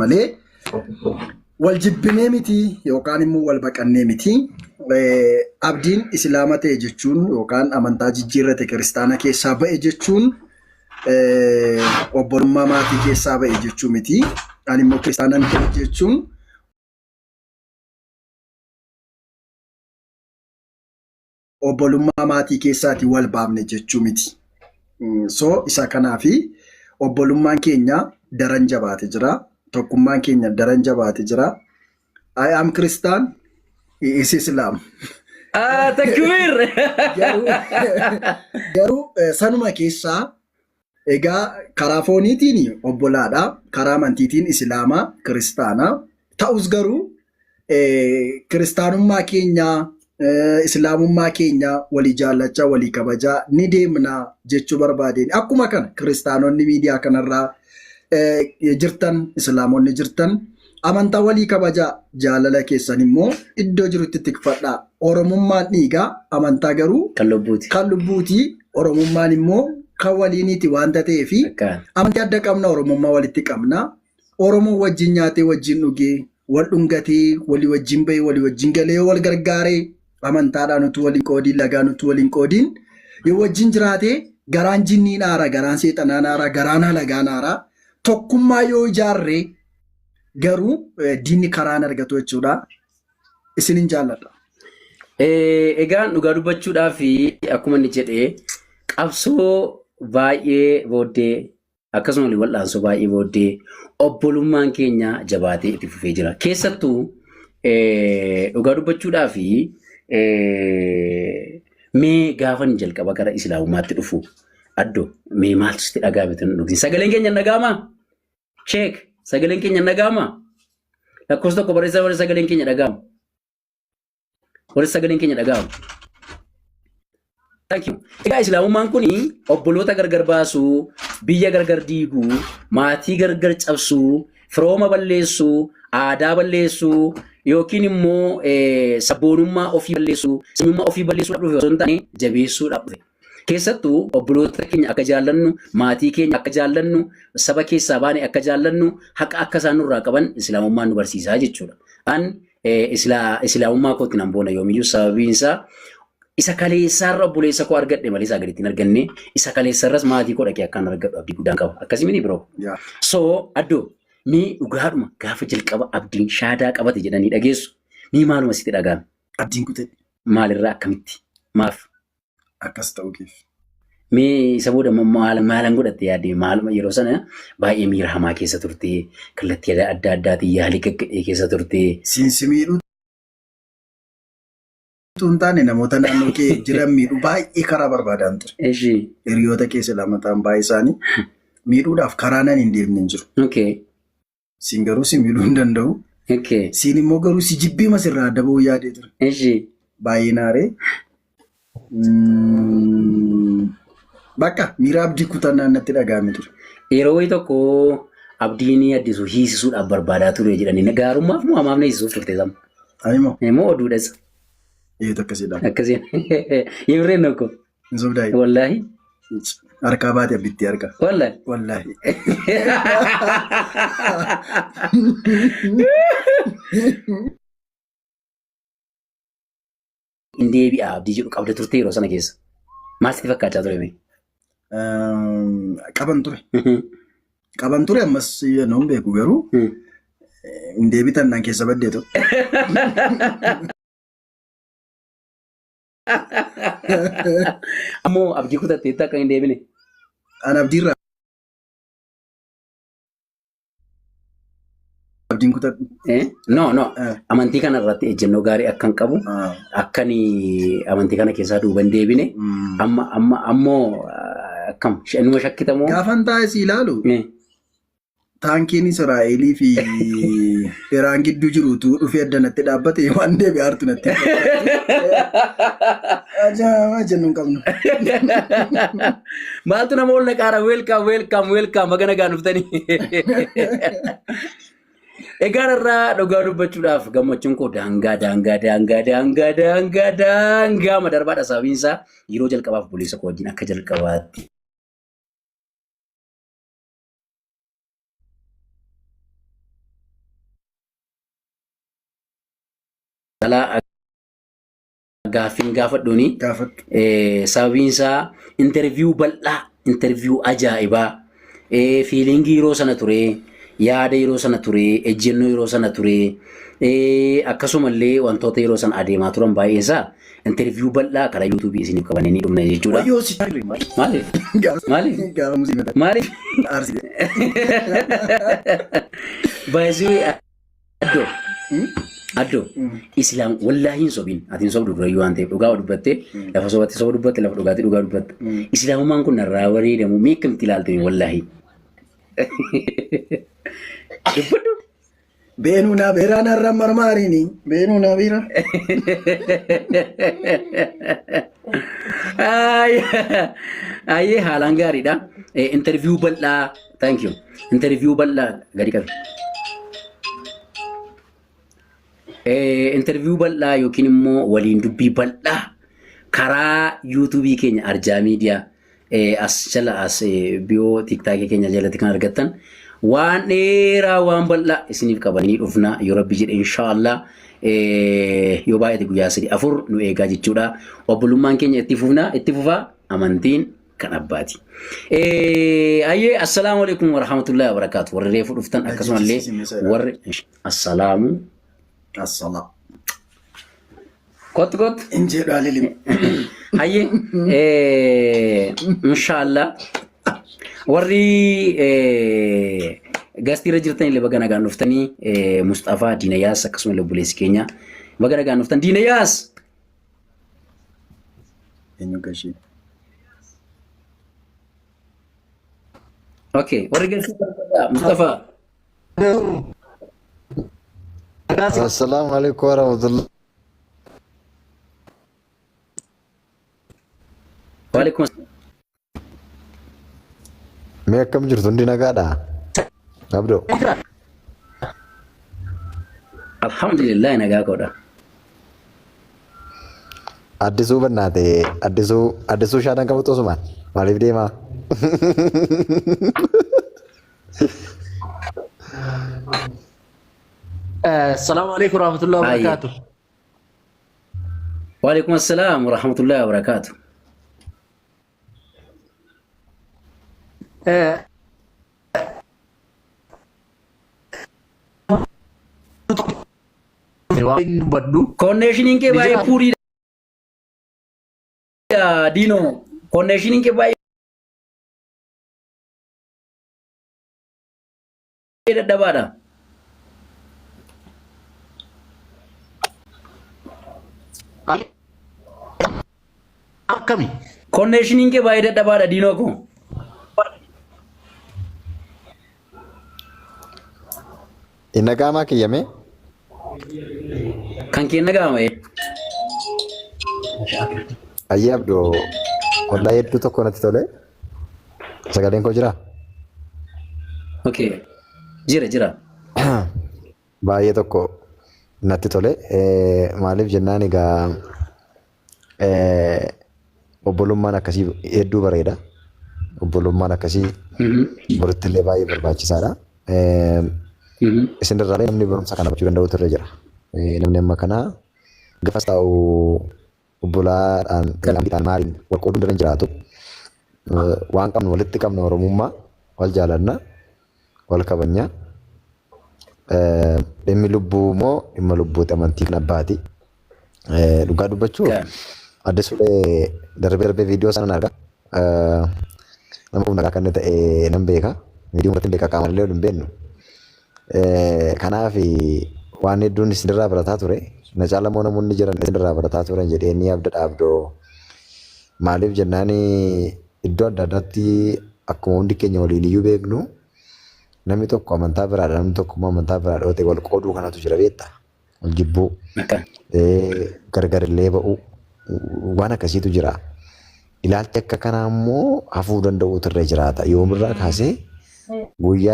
malee wal jibbinee miti yookaan immoo wal baqannee miti. Abdiin islaama ta'e jechuun yookaan amantaa jijjiirrate kiristaana keessaa ba'e jechuun obbolummaa maatii keessaa ba'e jechuu miti. Ani immoo kiristaanan ta'e jechuun obbolummaa maatii keessaatii wal baafne jechuu miti. So isa kanaafi obbolummaan keenya daran jabaate jira. Tokkummaan keenya daran jabaate jira. I am Christian, he is Islam. Takbir! Garuu sanuma keessaa egaa karaa fooniitiin obbolaadha. Karaa amantiitiin Islaamaa, Kiristaanaa. Ta'us garuu kiristaanummaa keenya islaamummaa keenya walii jaallachaa walii kabajaa ni deemna jechuu barbaadeen. Akkuma kana kiristaanonni miidiyaa kanarraa jirtan, islaamonni jirtan amantaa walii kabajaa jaalala keessan immoo iddoo jirutti tikfadhaa. Oromummaan dhiigaa, amantaa garuu kan lubbuuti. Oromummaan immoo kan waliiniiti waanta ta'eef amantii adda qabna, oromummaa walitti qabna. Oromoo wajjin nyaatee wajjin dhugee wal dhungatee walii wajjin bahee walii wajjin galee wal gargaaree amantaadhaan utuu waliin qoodiin lagaan utuu waliin qoodiin yoo wajjin jiraatee garaan jinniin aara, garaan seexanaan aara, garaan halagaan aara. Tokkummaa yoo ijaarree garuu diinni karaan argatu jechuudha. Isinin jaalladha. Egaan dhugaa dubbachuudhaaf akkuma inni jedhee qabsoo baay'ee booddee akkasumas wal'aansoo baay'ee booddee obbolummaan keenya jabaatee itti fufee jira. Keessattuu dhugaa dubbachuudhaaf mee gaafa inni jalqaba gara islaamummaatti dhufu addoo mee maaltu sitti dhaga'ame dhugni? Sagaleen keenya dhaga'amaa? Cheek sagaleen keenya dhaga'amaa? Lakkoofsa tokko barreessaa warri sagaleen keenya dhaga'amu. Warri sagaleen keenya dhaga'amu. Thank you. Egaa islaamummaan kun obboloota gargar baasuu, biyya gargar diiguu, maatii gargar cabsuu, firooma balleessuu, aadaa balleessuu yookiin immoo sabboonummaa ofii balleessuu, sanyummaa ofii balleessuu dhufe osoo hin taane jabeessuudhaaf dhufe. Keessattuu obboloota keenya akka jaallannu, maatii keenya akka jaallannu, saba keessaa baane akka jaallannu, haqa akka isaan nurraa qaban islaamummaan nu barsiisaa jechuudha. An islaamummaa kootti nan boona yoomiyyuu sababiin isaa isa kaleessaarra obboleessa koo argadhe malee isaa gaditti hin arganne, isa kaleessarras maatii koo dhaqee akkaan argadhu abdii guddaan qaba. Akkasii mini biroo. So addoo mii dhugaadhuma gaafa jalqaba abdiin shaadaa qabate jedhanii dhageessu mii maaluma sitti dhaga'ame? Abdiin kutee maalirraa akkamitti? Maaf? Akkas ta'uuf. Mee isa booda maalan godhatte yaadde maaluma yeroo sana baay'ee miira hamaa keessa turte, kallattii adda addaatiin yaalii gaggadhee keessa turte. Siinsi miidhuu tun taane namoota naannoo kee jiran miidhuu baay'ee karaa barbaadan ture. Hiriyoota keessa lama ta'an baay'ee isaanii miidhuudhaaf karaa nan hin deemne hin jiru. Siin garuu si miidhuu hin danda'u. Siin immoo garuu si jibbii masirraa adda ba'uu yaadee ture. Baay'ee naaree. Bakka miira abdii kutannaan natti dhaga'ame ture. Yeroo wayii tokko abdiin addisu hiisisuudhaaf barbaadaa ture jedhanii gaarummaaf moo hamaaf na hiisisuuf turte sama? Immoo oduudhas. Akkasiidhaan. Akkasiin. Yemirreen tokko. Hin sobdaayi. Wallaahi. Harkaa baate abbitti harka. Wallaahi. Wallaahi. Hin deebi'aa abdii jedhu qabda turte yeroo sana keessa. Maal sitti fakkaachaa ture mee? Qaban ture. Qaban ture ammas nu hin beeku garuu hin deebitan naan keessa baddee ture. Ammoo abdii kutatte akka hin deebine. An abdiirraa. Abdiin kutadhu. No. Amantii kana irratti ejjennoo gaarii akkan qabu, akkan amantii kana keessaa duuba hin deebine. Ammoo akkam numa shakkitamoo. Gaafan taa'ee si ilaalu. Taankiin Israa'elii fi Iraan gidduu jirutu dhufee addanatti dhaabbate waan deebi'ee aartu natti. Ajaa'iba jennuun qabnu. Maaltu nama ol naqaara welcome magana gaanuftanii. Egaan irraa dhugaa dubbachuudhaaf gammachuun koo daangaa madarbaadha sababiinsaa yeroo jalqabaaf buleessa koo wajjin akka jalqabaatti. Alaa gaaffiin gaafadhuuni. Gaafadhu. Sababiin isaa interview bal'aa, interview ajaa'ibaa, fiilingii yeroo sana ture, yaada yeroo sana ture, ejjennoo yeroo sana ture, akkasumallee wantoota yeroo sana adeemaa turan baay'ee isaa interview bal'aa karaa YouTube isiniif qabannee dhumna jechuudha. Wayyoo si taa'e Maaliif? Maaliif? gaafa muuziqaa Maaliif? aarsi. Baay'ee addo Islaam wallaahi hin sobin atiin sobdu durayyuu waan ta'eef dhugaa dubbatte lafa sobatti soba dubbatte lafa dhugaatti dhugaa dubbatte Islaamummaan kun narraa wareedamu meeqamti ilaaltanii wallaahi dubbadhu Beenuna beeraan har'a marmaariini. Beenuna beera. Ayyee haalaan gaariidha. Interview bal'aa thank you. Interview bal'aa gadi qabi. Interview bal'aa yookiin immoo waliin dubbii bal'aa karaa YouTube keenya Arjaa Miidiyaa as jala as bioo TikTok keenya jalatti kan argattan waan dheeraa waan bal'aa isiniif qabanii dhufna yoo Rabbi jedhe inshallah yoo baay'ate guyyaa 3-4 nu eegaa jechuudha. Obbolummaan keenya itti fufaa amantiin kan abbaati. Ayyee assalaamu alaykum wa rahmatullahi wa barakatuh. Warri reefu dhuftan akkasumallee warri assalaamu Assalaam. Kot Injedha lilim. Ayyee inshallah warri gastiira jirtan illee baga nagaan dhuftanii Mustafaa Diinayaas akkasumallee obboleessi keenya baga nagaan dhuftan Diinayaas. Eenyu gashee. Okay, warri gastiira Mustafaa. Assalamualaikum warahmatullahi. Waalaikumsalam. Mee akkam jirtu hundi nagaadha? Abdoo. Alhamdulillah nagaa koodha. Addisuu bannaate addisuu shaadaan qabu tosumaan maaliif deemaa? Assalamualaikum warahmatullahi wabarakatuh. Waalaikumsalam warahmatullahi wabarakatuh. Connectioning ke baay'ee puuriidha Dino. Connectioning ke baay'ee dadhabaadha. Akkami? Connectioning ke baay'ee dadhabaadha Dino ko. Inna qaamaa kiyyame? Kan kee nagaama Ayyee Abdoo ollaa hedduu tokko natti tole. Sagaleen koo jira? Okay. Jira. Baay'ee tokko natti tole. Maaliif jennaan egaa obbolummaan akkasii hedduu bareeda. Obbolummaan akkasii boritti illee baay'ee barbaachisaadha. Isin irraa namni barumsa kana barachuu danda'u irra jira. Namni amma kana gafas taa'u obbolaadhaan ilaaluudhaan maaliin wal qooduu danda'an jiraatu. Waan qabnu walitti qabna Oromummaa wal jaalanna wal kabajna. Dhimmi lubbuu immoo dhimma lubbuuti amantii kan abbaati. Dhugaa dubbachuu addisuudhee darbee viidiyoo sana arga. Nama humna kan ta'e nan beeka. Viidiyoo irratti beeka qaamallee hin beeknu. Kanaaf waan hedduun isinirraa barataa ture. Na caalamoo namoonni jiran isinirraa barataa turan jedhee ni abdadha Abdoo. Maaliif jennaan iddoo adda addaatti akkuma hundi keenya waliin iyyuu beeknu namni tokko amantaa biraadha namni tokko immoo amantaa biraa dhootee wal qooduu kanatu jira beektaa. Wal jibbuu gargarillee ba'uu waan akkasiitu jira. Ilaalchi akka kanaa immoo hafuu danda'uutu irra jiraata. Yoomirraa kaasee guyyaa